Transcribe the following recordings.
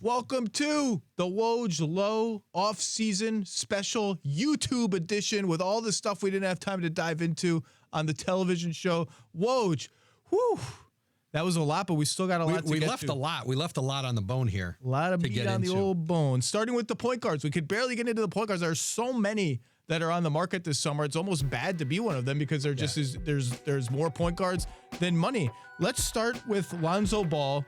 Welcome to the Woj Lowe off-season special YouTube edition with all the stuff we didn't have time to dive into on the television show. Woj, whew, that was a lot, but we still got a lot to get to. We left a lot on the bone here. A lot of meat on the old bone. Starting with the point guards. We could barely get into the point guards. There are so many that are on the market this summer. It's almost bad to be one of them because there just is there's more point guards than money. Let's start with Lonzo Ball,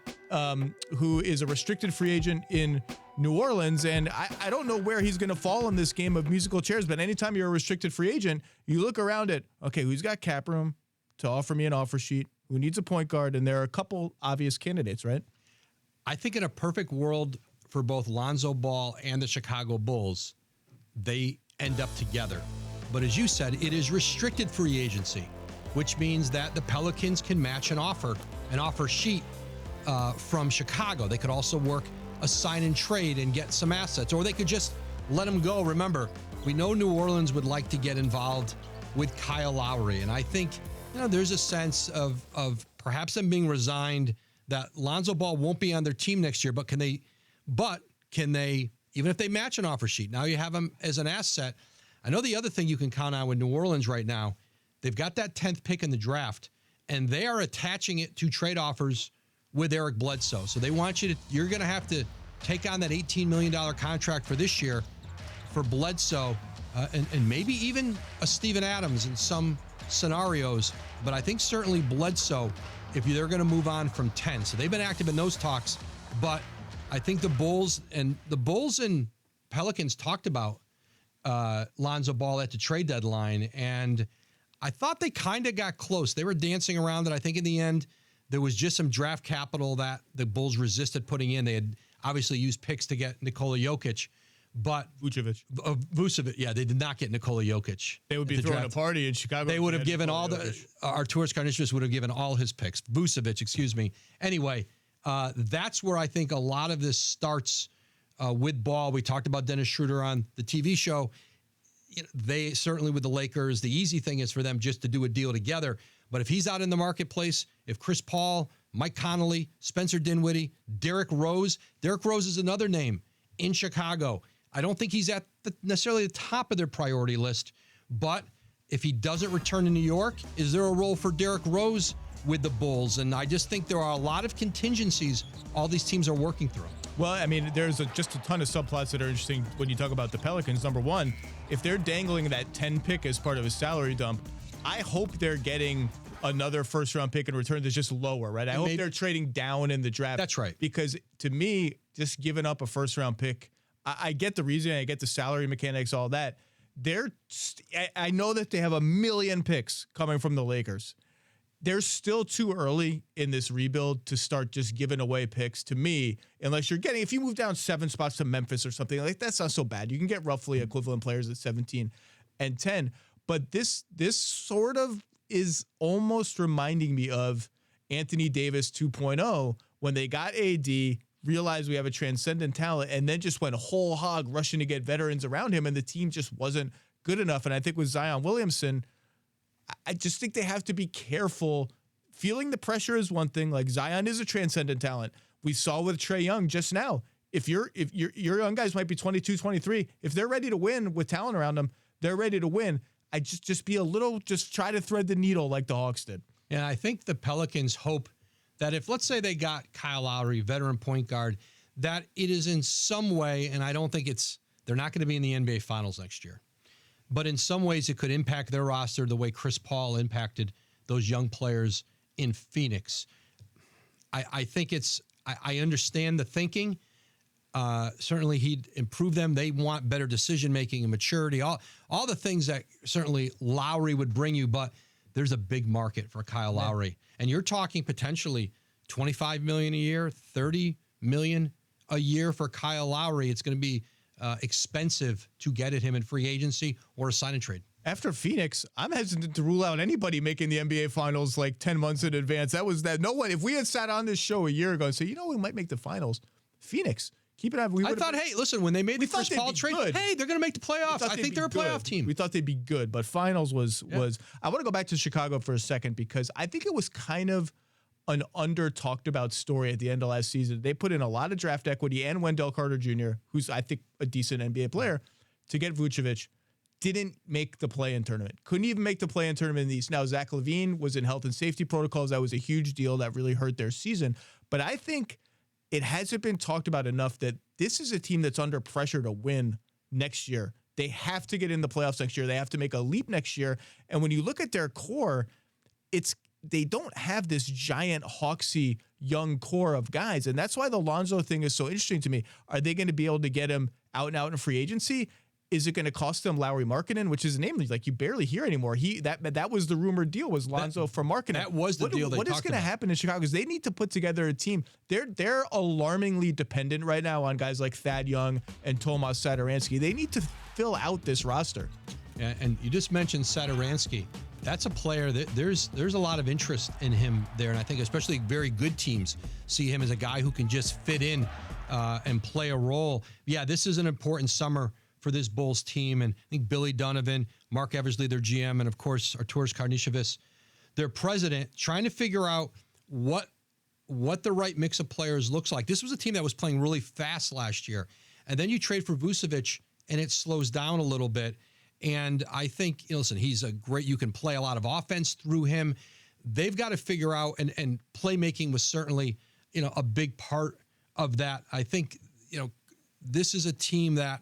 who is a restricted free agent in New Orleans. And I don't know where he's going to fall in this game of musical chairs, but anytime you're a restricted free agent, you look around at, okay, who's got cap room to offer me an offer sheet? Who needs a point guard? And there are a couple obvious candidates, right? I think in a perfect world for both Lonzo Ball and the Chicago Bulls, they end up together. But as you said, it is restricted free agency, which means that the Pelicans can match an offer sheet from Chicago. They could also work a sign and trade and get some assets, or they could just let them go. Remember, we know New Orleans would like to get involved with Kyle Lowry, and I think there's a sense of perhaps them being resigned that Lonzo Ball won't be on their team next year. But can they, even if they match an offer sheet, now you have him as an asset. I know the other thing you can count on with New Orleans right now, they've got that 10th pick in the draft, and they are attaching it to trade offers with Eric Bledsoe. So they want you're going to have to take on that $18 million contract for this year for Bledsoe, and maybe even a Steven Adams in some scenarios. But I think certainly Bledsoe, if they're going to move on from 10. So they've been active in those talks, but I think the Bulls and Pelicans talked about Lonzo Ball at the trade deadline, and I thought they kind of got close. They were dancing around it. I think in the end, there was just some draft capital that the Bulls resisted putting in. They had obviously used picks to get Nikola Jokic, but Vucevic, yeah, they did not get Nikola Jokic. They would be throwing a party in Chicago. They would have given Arturas Karnisovas would have given all his picks. Vucevic, excuse me. Anyway, that's where I think a lot of this starts with Ball. We talked about Dennis Schroeder on the TV show. They certainly, with the Lakers, the easy thing is for them just to do a deal together. But if he's out in the marketplace, if Chris Paul, Mike Conley, Spencer Dinwiddie, Derrick Rose is another name in Chicago. I don't think he's at necessarily the top of their priority list, but if he doesn't return to New York, is there a role for Derrick Rose with the Bulls? And I just think there are a lot of contingencies all these teams are working through. Well, I mean, there's just a ton of subplots that are interesting when you talk about the Pelicans. Number one, if they're dangling that 10 pick as part of a salary dump, I hope they're getting another first-round pick in return that's just lower, right? I hope they're trading down in the draft. That's right. Because to me, just giving up a first-round pick, I get the reason, I get the salary mechanics, all that. I know that they have a million picks coming from the Lakers. They're still too early in this rebuild to start just giving away picks to me, unless if you move down 7 spots to Memphis or something, like that's not so bad. You can get roughly equivalent players at 17 and 10. But this sort of is almost reminding me of Anthony Davis 2.0 when they got AD, realized we have a transcendent talent, and then just went whole hog rushing to get veterans around him, and the team just wasn't good enough. And I think with Zion Williamson, I just think they have to be careful. Feeling the pressure is one thing. Like Zion is a transcendent talent. We saw with Trae Young just now. If your young guys might be 22, 23, if they're ready to win with talent around them, they're ready to win. I just be a little, just try to thread the needle like the Hawks did. And I think the Pelicans hope that if, let's say they got Kyle Lowry, veteran point guard, that it is in some way, and I don't think they're not going to be in the NBA Finals next year, but in some ways it could impact their roster the way Chris Paul impacted those young players in Phoenix. I think I understand the thinking. Certainly he'd improve them. They want better decision-making and maturity, all the things that certainly Lowry would bring you, but there's a big market for Kyle Lowry. And you're talking potentially $25 million a year, $30 million a year for Kyle Lowry. It's going to be expensive to get at him in free agency or a sign and trade. After Phoenix, I'm hesitant to rule out anybody making the NBA Finals like 10 months in advance. No one, if we had sat on this show a year ago and said, we might make the finals, Phoenix. Keep it on. I thought, hey, listen, when they made the Chris Paul trade, hey, they're going to make the playoffs. I think they're a playoff team. We thought they'd be good, but finals was. I want to go back to Chicago for a second because I think it was kind of an under talked about story at the end of last season. They put in a lot of draft equity and Wendell Carter Jr., who's I think a decent NBA player, to get Vucevic. Didn't make the play-in tournament. Couldn't even make the play-in tournament in the East. Now, Zach LaVine was in health and safety protocols. That was a huge deal that really hurt their season. But I think it hasn't been talked about enough that this is a team that's under pressure to win next year. They have to get in the playoffs next year. They have to make a leap next year. And when you look at their core, they don't have this giant Hawksy young core of guys. And that's why the Lonzo thing is so interesting to me. Are they going to be able to get him out and out in free agency? Is it going to cost them Lauri Markkanen, which is a name like you barely hear anymore? That was the rumored deal, was Lonzo for Markkanen. That was the deal. What is going to happen in Chicago? Because they need to put together a team. They're alarmingly dependent right now on guys like Thad Young and Tomas Satoransky. They need to fill out this roster. Yeah, and you just mentioned Satoransky. That's a player that there's a lot of interest in him there, and I think especially very good teams see him as a guy who can just fit in and play a role. Yeah, this is an important summer for this Bulls team, and I think Billy Donovan, Mark Eversley, their GM, and of course Arturas Karnisovas, their president, trying to figure out what the right mix of players looks like. This was a team that was playing really fast last year, and then you trade for Vucevic, and it slows down a little bit. And I think, listen, he's a great. You can play a lot of offense through him. They've got to figure out, and playmaking was certainly a big part of that. I think this is a team that.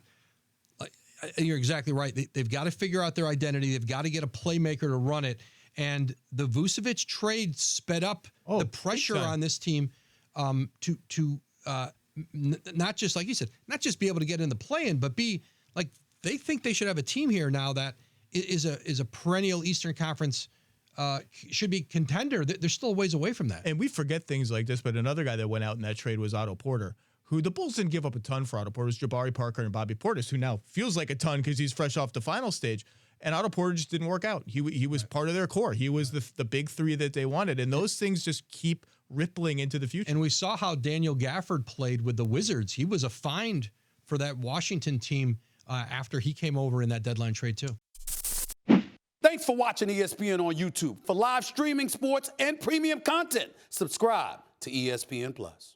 You're exactly right. They've got to figure out their identity. They've got to get a playmaker to run it. And the Vucevic trade sped up the pressure on this team to not just, like you said, not just be able to get in the play-in, but be like they think they should have a team here now that is a perennial Eastern Conference should be contender. They're still a ways away from that. And we forget things like this, but another guy that went out in that trade was Otto Porter, who the Bulls didn't give up a ton for. Otto Porter was Jabari Parker and Bobby Portis, who now feels like a ton because he's fresh off the final stage. And Otto Porter just didn't work out. He was part of their core. He was the big three that they wanted. And those things just keep rippling into the future. And we saw how Daniel Gafford played with the Wizards. He was a find for that Washington team after he came over in that deadline trade too. Thanks for watching ESPN on YouTube. For live streaming, sports, and premium content, subscribe to ESPN+.